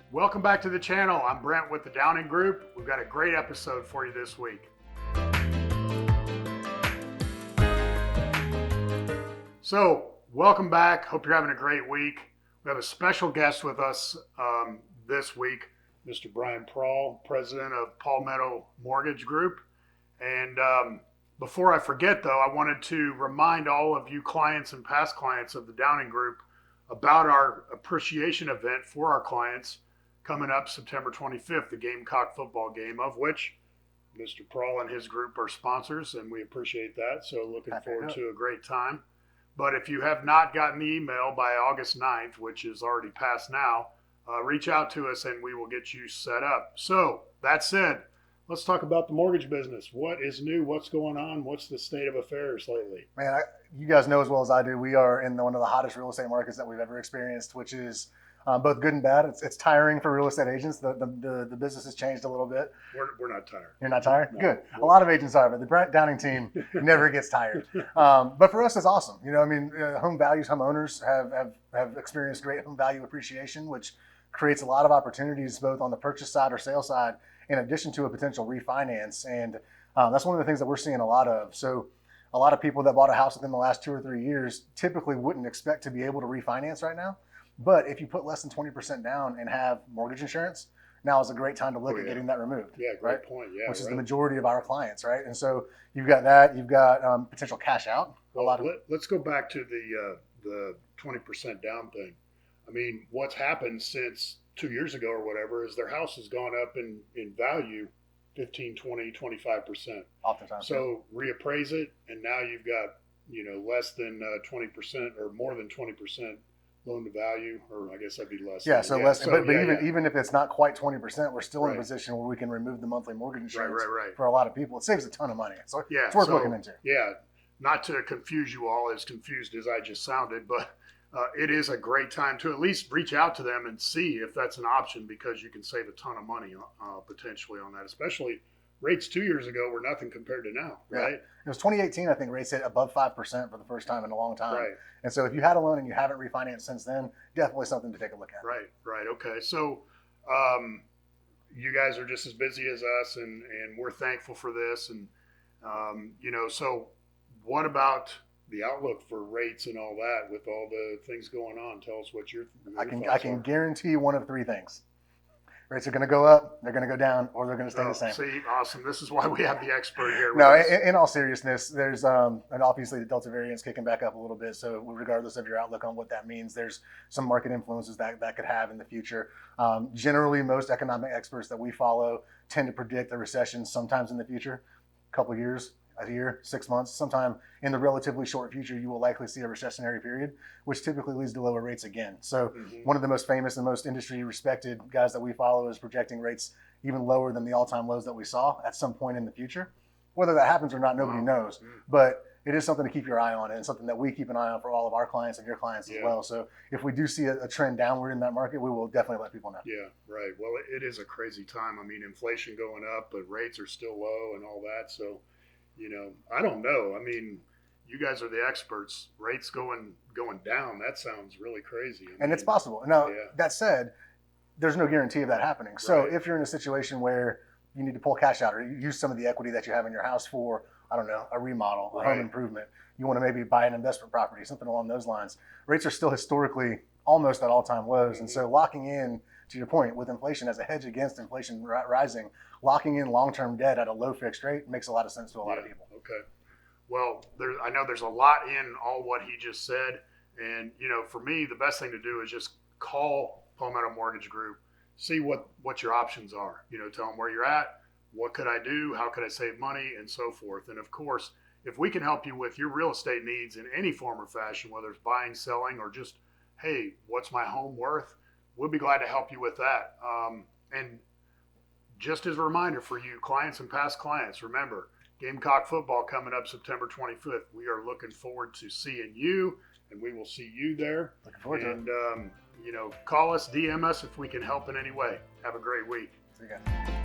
Welcome back to the channel. I'm Brent with the Downing Group. We've got a great episode for you this week. So, welcome back. Hope you're having a great week. We have a special guest with us this week, Mr. Prahl, president of Palmetto Mortgage Group. And before I forget, though, I wanted to remind all of you clients and past clients of the Downing Group about our appreciation event for our clients coming up September 25th, the Gamecock football game, of which Mr. Prahl and his group are sponsors, and we appreciate that. So looking forward to a great time. But if you have not gotten the email by August 9th, which is already past now, reach out to us and we will get you set up. So that said, let's talk about the mortgage business. What is new? What's going on? What's the state of affairs lately? Man, you guys know as well as I do, we are in one of the hottest real estate markets that we've ever experienced, which is both good and bad. It's tiring for real estate agents. The business has changed a little bit. We're not tired. You're not tired? No. Good. A lot of agents are, but the Brent Downing team never gets tired. But for us, it's awesome. You know, I mean, home values, homeowners have experienced great home value appreciation, which creates a lot of opportunities both on the purchase side or sale side, in addition to a potential refinance. And that's one of the things that we're seeing a lot of. So a lot of people that bought a house within the last 2 or 3 years typically wouldn't expect to be able to refinance right now. But if you put less than 20% down and have mortgage insurance, now is a great time to look at getting that removed. Yeah, great point. Yeah, which is the majority of our clients, right? And so you've got that. You've got potential cash out. Well, let's go back to the 20% down thing. I mean, what's happened since 2 years ago or whatever is their house has gone up in value 15, 20, 25%. Oftentimes. So reappraise it, and now you've got, less than 20% or more than 20% loan to value, or I guess that'd be less. Yeah, so less. But even if it's not quite 20%, we're still in a position where we can remove the monthly mortgage insurance for a lot of people. It saves a ton of money. So it's worth looking into. Yeah, not to confuse you all, as confused as I just sounded, but it is a great time to at least reach out to them and see if that's an option, because you can save a ton of money potentially on that, especially rates 2 years ago were nothing compared to now, right? Yeah. It was 2018, I think rates hit above 5% for the first time in a long time. Right. And so if you had a loan and you haven't refinanced since then, definitely something to take a look at. Right. Okay. So you guys are just as busy as us, and we're thankful for this. And, so what about the outlook for rates and all that with all the things going on? Tell us what your I can guarantee one of three things. Rates are going to go up, they're going to go down, or they're going to stay the same. See, awesome. This is why we have the expert here. No, in all seriousness, there's, and obviously the Delta variant's kicking back up a little bit. So regardless of your outlook on what that means, there's some market influences that could have in the future. Generally, most economic experts that we follow tend to predict a recession sometimes in the future, a couple of years, a year, 6 months. Sometime in the relatively short future, you will likely see a recessionary period, which typically leads to lower rates again. So one of the most famous and most industry respected guys that we follow is projecting rates even lower than the all-time lows that we saw at some point in the future. Whether that happens or not, nobody knows. But it is something to keep your eye on, and something that we keep an eye on for all of our clients and your clients as well. So if we do see a trend downward in that market, we will definitely let people know. Yeah, right. Well, it is a crazy time. I mean, inflation going up, but rates are still low and all that. So I don't know. I mean, you guys are the experts. Rates going down, that sounds really crazy. And it's possible. Now, that said, there's no guarantee of that happening. So if you're in a situation where you need to pull cash out or use some of the equity that you have in your house for, I don't know, a remodel, a home improvement, you want to maybe buy an investment property, something along those lines, rates are still historically almost at all-time lows. And so locking in, to your point, with inflation as a hedge against inflation rising, locking in long-term debt at a low fixed rate makes a lot of sense to a lot of people. Okay. Well, I know there's a lot in all what he just said. And, for me, the best thing to do is just call Palmetto Mortgage Group, see what your options are. Tell them where you're at, what could I do, how could I save money, and so forth. And, of course, if we can help you with your real estate needs in any form or fashion, whether it's buying, selling, or just, hey, what's my home worth, we'll be glad to help you with that. And just as a reminder for you clients and past clients, remember, Gamecock football coming up September 25th. We are looking forward to seeing you, and we will see you there. Looking forward to it. And, call us, DM us if we can help in any way. Have a great week. See you guys.